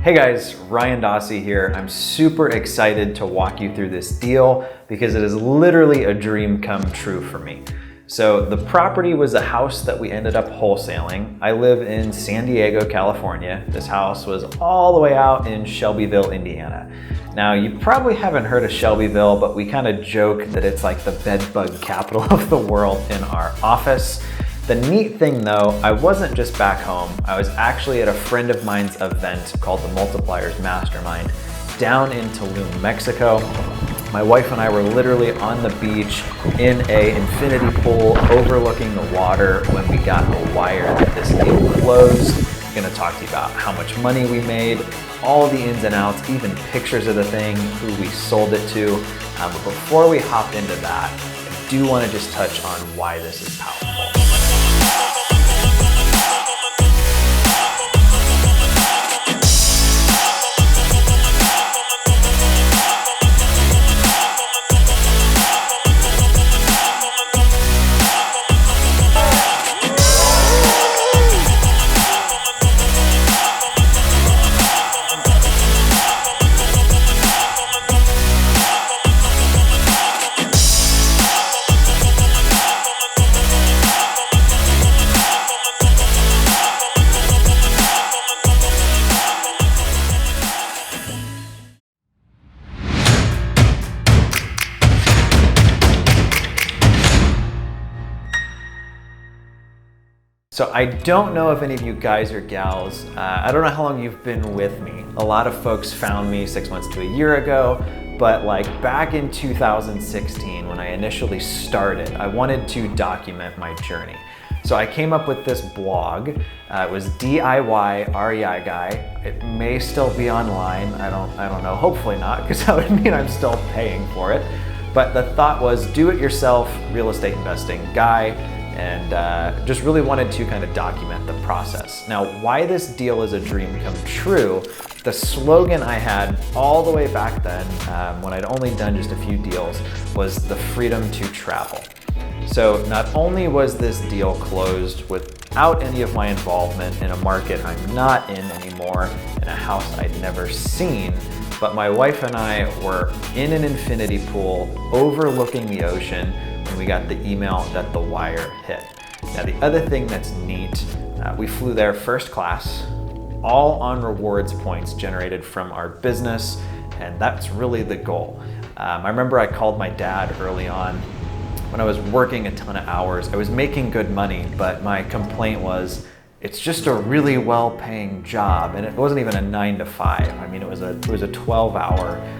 Hey guys, Ryan Dossey here. I'm super excited to walk you through this deal because it is literally a dream come true for me. So the property was a house that we ended up wholesaling. I live in San Diego, California. This house was all the way out in Shelbyville, Indiana. Now you probably haven't heard of Shelbyville, but we kind of joke that it's like the bed bug capital of the world in our office. The neat thing though, I wasn't just back home. I was actually at a friend of mine's event called the Multipliers Mastermind down in Tulum, Mexico. My wife and I were literally on the beach in an infinity pool overlooking the water when we got the wire that this deal closed. I'm gonna talk to you about how much money we made, all the ins and outs, even pictures of the thing, who we sold it to. But before we hop into that, I do wanna just touch on why this is powerful. So I don't know if any of you guys or gals, I don't know how long you've been with me. A lot of folks found me 6 months to a year ago, but like back in 2016 when I initially started, I wanted to document my journey. So I came up with this blog. It was DIY REI Guy. It may still be online. I don't know, hopefully not, because that would mean I'm still paying for it. But the thought was do-it-yourself real estate investing guy, and just really wanted to kind of document the process. Now, why this deal is a dream come true, the slogan I had all the way back then, when I'd only done just a few deals, was the freedom to travel. So not only was this deal closed without any of my involvement in a market I'm not in anymore, in a house I'd never seen, but my wife and I were in an infinity pool overlooking the ocean when we got the email that the wire hit. Now the other thing that's neat, we flew there first class, all on rewards points generated from our business, and that's really the goal. I remember I called my dad early on when I was working a ton of hours. I was making good money, but my complaint was, it's just a really well-paying job, and it wasn't even a 9 to 5. I mean, it was a 12-hour,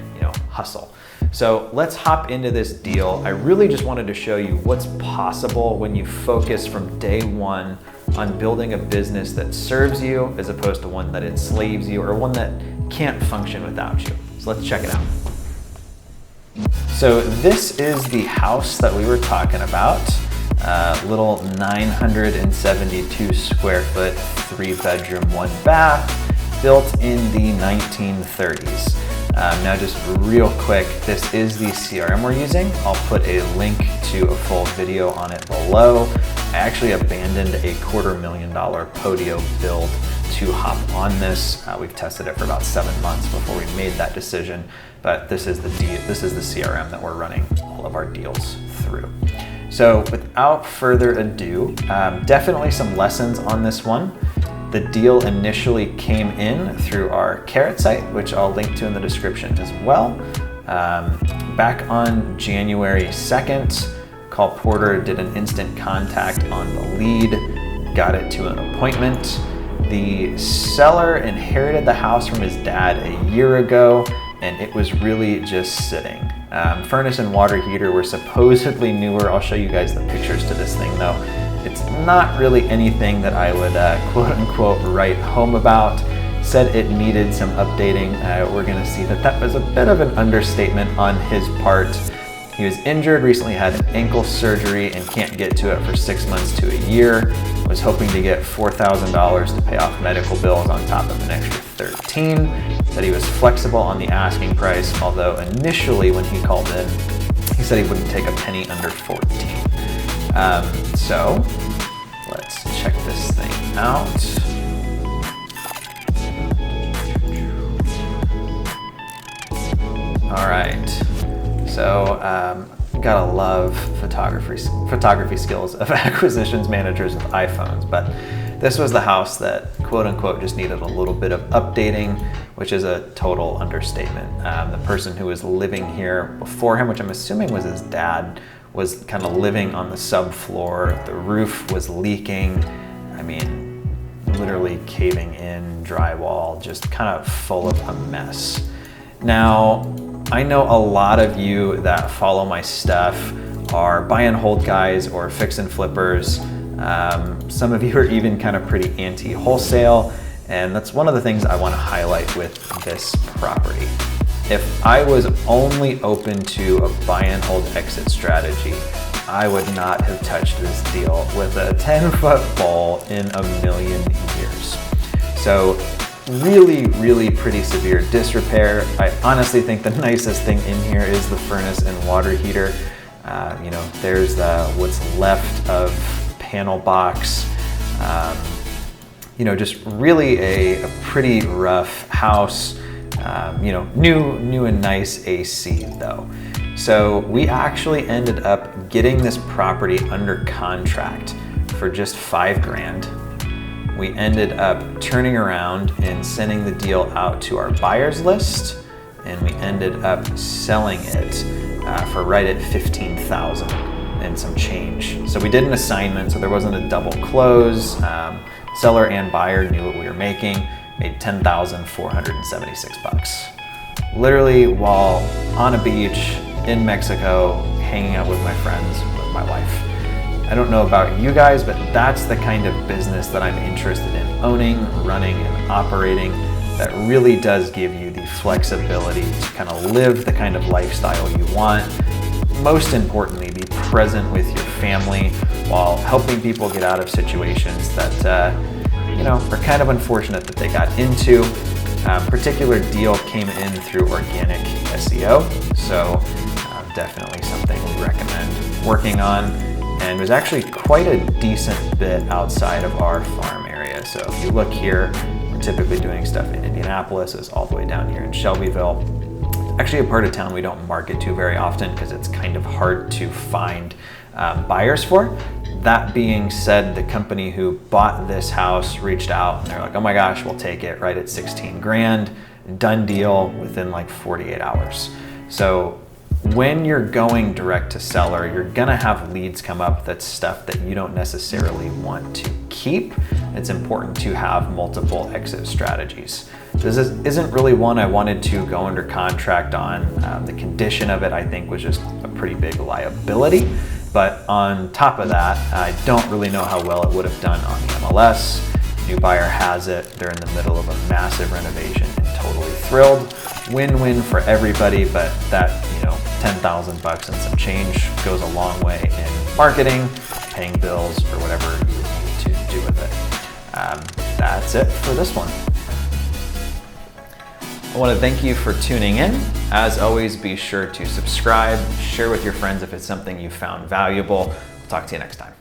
hustle. So let's hop into this deal. I really just wanted to show you what's possible when you focus from day one on building a business that serves you as opposed to one that enslaves you or one that can't function without you. So let's check it out. So this is the house that we were talking about. Little 972 square foot, 3-bedroom, 1-bath, built in the 1930s. Now just real quick, this is the CRM we're using. I'll put a link to a full video on it below. I actually abandoned a $250,000 Podio build to hop on this. We've tested it for about 7 months before we made that decision, but this is the CRM that we're running all of our deals through. So without further ado, definitely some lessons on this one. The deal initially came in through our Carrot site, which I'll link to in the description as well. Back on January 2nd, Call Porter did an instant contact on the lead, got it to an appointment. The seller inherited the house from his dad a year ago, and it was really just sitting. Furnace and water heater were supposedly newer. I'll show you guys the pictures to this thing though. It's not really anything that I would quote unquote write home about. Said it needed some updating. We're gonna see that that was a bit of an understatement on his part. He was injured, recently had ankle surgery and can't get to it for 6 months to a year. Was hoping to get $4,000 to pay off medical bills on top of an extra 13. Said he was flexible on the asking price, although initially when he called in, he said he wouldn't take a penny under 14. So let's check this thing out. All right, so gotta love photography skills of acquisitions managers with iPhones, but this was the house that quote unquote just needed a little bit of updating, which is a total understatement. The person who was living here before him, which I'm assuming was his dad, was kind of living on the subfloor. The roof was leaking. I mean, literally caving in, drywall, just kind of full of a mess. Now, I know a lot of you that follow my stuff are buy and hold guys or fix and flippers. Some of you are even kind of pretty anti-wholesale, and that's one of the things I want to highlight with this property. If I was only open to a buy and hold exit strategy, I would not have touched this deal with a 10-foot pole in a million years. So really, really pretty severe disrepair. I honestly think the nicest thing in here is the furnace and water heater. You know, there's what's left of panel box. You know, just really a pretty rough house. You know, new and nice AC though. So we actually ended up getting this property under contract for just $5 grand. We ended up turning around and sending the deal out to our buyers list, and we ended up selling it for right at $15,000 and some change. So we did an assignment, so there wasn't a double close. Seller and buyer knew what we were making, made $10,476. Literally while on a beach in Mexico, hanging out with my friends, with my wife. I don't know about you guys, but that's the kind of business that I'm interested in owning, running, and operating that really does give you the flexibility to kind of live the kind of lifestyle you want. Most importantly, be present with your family while helping people get out of situations that you know, are kind of unfortunate that they got into. Particular deal came in through organic SEO, so definitely something we recommend working on. And was actually quite a decent bit outside of our farm area. So if you look here, we're typically doing stuff in Indianapolis, it's all the way down here in Shelbyville. Actually a part of town we don't market to very often because it's kind of hard to find buyers for. That being said, the company who bought this house reached out and they're like, oh my gosh, we'll take it right at 16 grand, done deal within like 48 hours. So when you're going direct to seller, you're gonna have leads come up that's stuff that you don't necessarily want to keep. It's important to have multiple exit strategies. This isn't really one I wanted to go under contract on. The condition of it, I think, was just a pretty big liability. But on top of that, I don't really know how well it would have done on the MLS. New buyer has it. They're in the middle of a massive renovation and totally thrilled. Win-win for everybody, but that, you know, $10,000 and some change goes a long way in marketing, paying bills, or whatever you need to do with it. That's it for this one. I want to thank you for tuning in. As always, be sure to subscribe, share with your friends if it's something you found valuable. We'll talk to you next time.